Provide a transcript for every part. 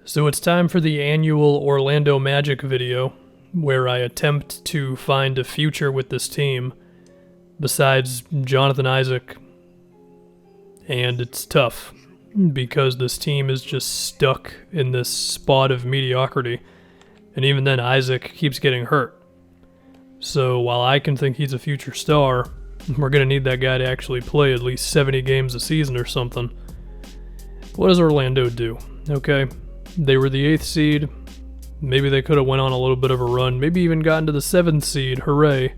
So it's time for the annual Orlando Magic video, where I attempt to find a future with this team, besides Jonathan Isaac. And it's tough, because this team is just stuck in this spot of mediocrity, and even then Isaac keeps getting hurt. So while I can think he's a future star, we're going to need that guy to actually play at least 70 games a season or something. What does Orlando do? Okay, they were the 8th seed. Maybe they could have went on a little bit of a run. Maybe even gotten to the 7th seed. Hooray.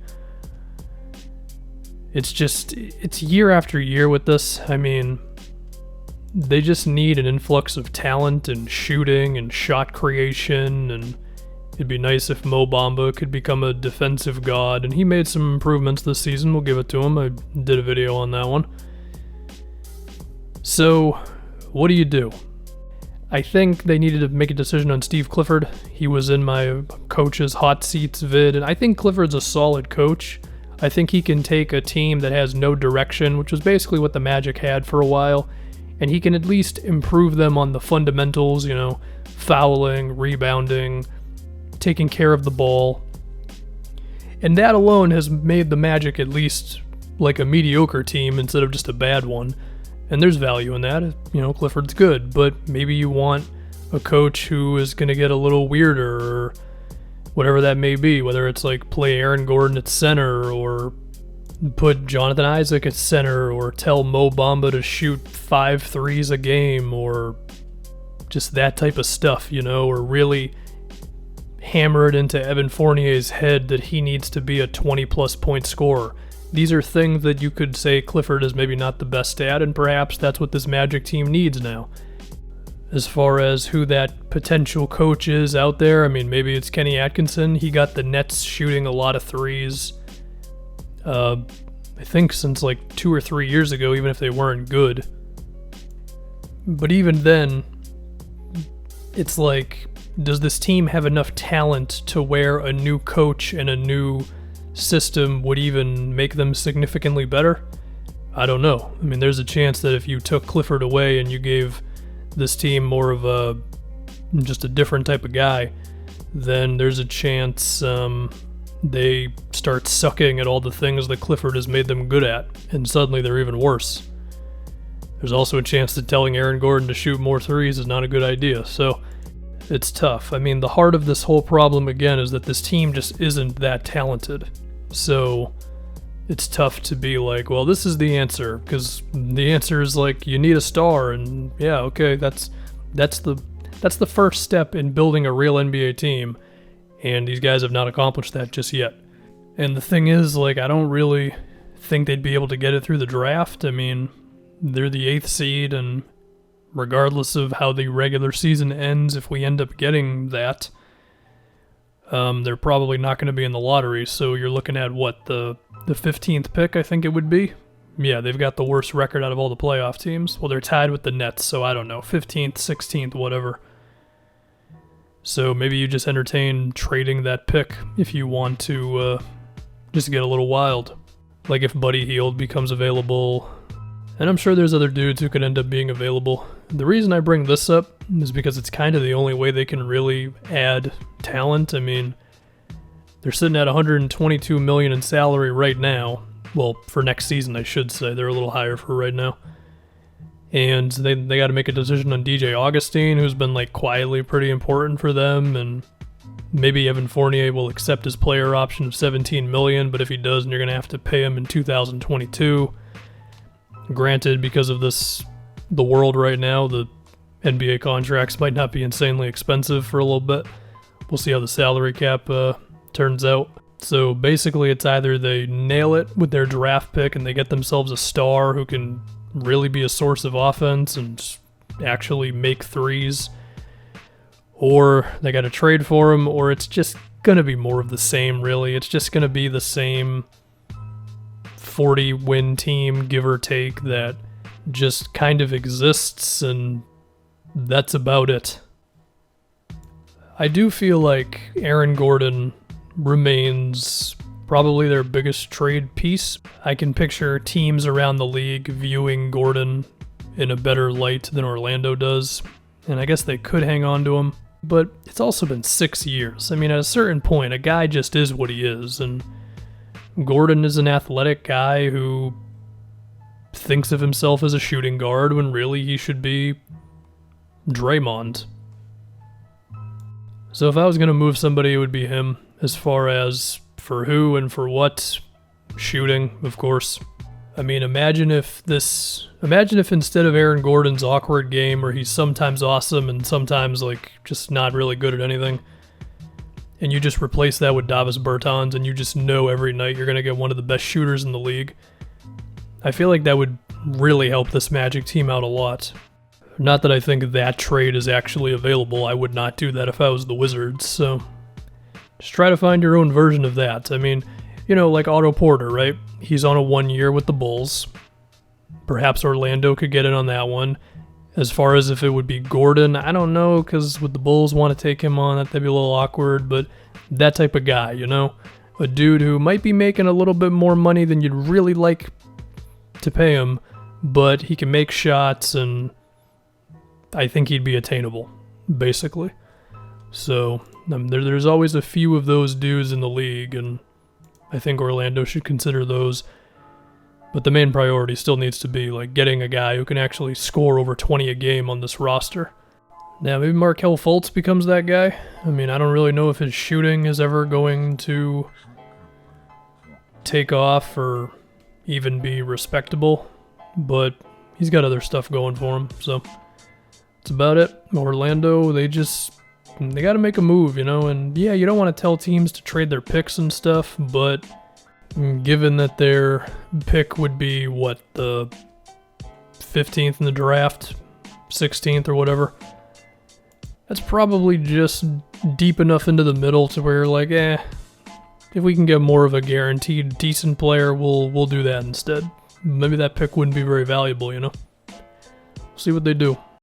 It's year after year with this. I mean, they just need an influx of talent and shooting and shot creation, and it'd be nice if Mo Bamba could become a defensive god, and he made some improvements this season. We'll give it to him. I did a video on that one. So, what do? I think they needed to make a decision on Steve Clifford. He was in my coach's hot seats vid, and I think Clifford's a solid coach. I think he can take a team that has no direction, which was basically what the Magic had for a while, and he can at least improve them on the fundamentals, fouling, rebounding, taking care of the ball. And that alone has made the Magic at least like a mediocre team instead of just a bad one. And there's value in that. Clifford's good, but maybe you want a coach who is going to get a little weirder, or whatever that may be, whether it's like play Aaron Gordon at center, or put Jonathan Isaac at center, or tell Mo Bamba to shoot 5 threes a game, or just that type of stuff, or really hammer it into Evan Fournier's head that he needs to be a 20-plus point scorer. These are things that you could say Clifford is maybe not the best at, and perhaps that's what this Magic team needs now. As far as who that potential coach is out there, I mean, maybe it's Kenny Atkinson. He got the Nets shooting a lot of threes, I think since like 2 or 3 years ago, even if they weren't good. But even then, it's like, does this team have enough talent to where a new coach and a new system would even make them significantly better? I don't know. I mean, there's a chance that if you took Clifford away and you gave this team more of just a different type of guy, then there's a chance they start sucking at all the things that Clifford has made them good at, and suddenly they're even worse. There's also a chance that telling Aaron Gordon to shoot more threes is not a good idea, so it's tough. I mean, the heart of this whole problem, again, is that this team just isn't that talented. So it's tough to be like, well, this is the answer, because the answer is like, you need a star, and yeah, okay, that's the first step in building a real NBA team, and these guys have not accomplished that just yet. And the thing is, like, I don't really think they'd be able to get it through the draft. I mean, they're the 8th seed, and regardless of how the regular season ends, if we end up getting that, they're probably not going to be in the lottery. So you're looking at what, the 15th pick, I think it would be. Yeah, they've got the worst record out of all the playoff teams. Well, they're tied with the Nets, so I don't know, 15th, 16th, whatever. So maybe you just entertain trading that pick if you want to just get a little wild. Like if Buddy Hield becomes available. And I'm sure there's other dudes who could end up being available. The reason I bring this up is because it's kind of the only way they can really add talent. I mean, they're sitting at $122 million in salary right now. Well, for next season, I should say. They're a little higher for right now. And they got to make a decision on DJ Augustine, who's been like quietly pretty important for them. And maybe Evan Fournier will accept his player option of $17 million, but if he doesn't, you're going to have to pay him in 2022. Granted, because of the world right now, the NBA contracts might not be insanely expensive for a little bit. We'll see how the salary cap turns out. So basically, it's either they nail it with their draft pick and they get themselves a star who can really be a source of offense and actually make threes, or they got to trade for him, or it's just going to be more of the same, really. It's just going to be the same 40-win team, give or take, that just kind of exists, and that's about it. I do feel like Aaron Gordon remains probably their biggest trade piece. I can picture teams around the league viewing Gordon in a better light than Orlando does. and I guess they could hang on to him, but it's also been 6 years. I mean, at a certain point, a guy just is what he is, and Gordon is an athletic guy who thinks of himself as a shooting guard when really he should be Draymond. So if I was going to move somebody, it would be him. As far as for who and for what, shooting, of course. I mean, imagine if instead of Aaron Gordon's awkward game where he's sometimes awesome and sometimes like just not really good at anything, and you just replace that with Davis Bertans and you just know every night you're going to get one of the best shooters in the league. I feel like that would really help this Magic team out a lot. Not that I think that trade is actually available. I would not do that if I was the Wizards, so just try to find your own version of that. I mean, you know, like Otto Porter, right? He's on a 1 year with the Bulls. Perhaps Orlando could get in on that one. As far as if it would be Gordon, I don't know, because would the Bulls want to take him on? That'd be a little awkward, but that type of guy, you know? A dude who might be making a little bit more money than you'd really like to pay him, but he can make shots, and I think he'd be attainable, basically. So there's always a few of those dudes in the league, and I think Orlando should consider those. But the main priority still needs to be like getting a guy who can actually score over 20 a game on this roster. Now, maybe Markelle Fultz becomes that guy. I mean, I don't really know if his shooting is ever going to take off or even be respectable, but he's got other stuff going for him, so that's about it. Orlando, they got to make a move, you know, and yeah, you don't want to tell teams to trade their picks and stuff, but given that their pick would be, the 15th in the draft, 16th or whatever, that's probably just deep enough into the middle to where you're like, if we can get more of a guaranteed decent player, we'll do that instead. Maybe that pick wouldn't be very valuable, you know? See what they do.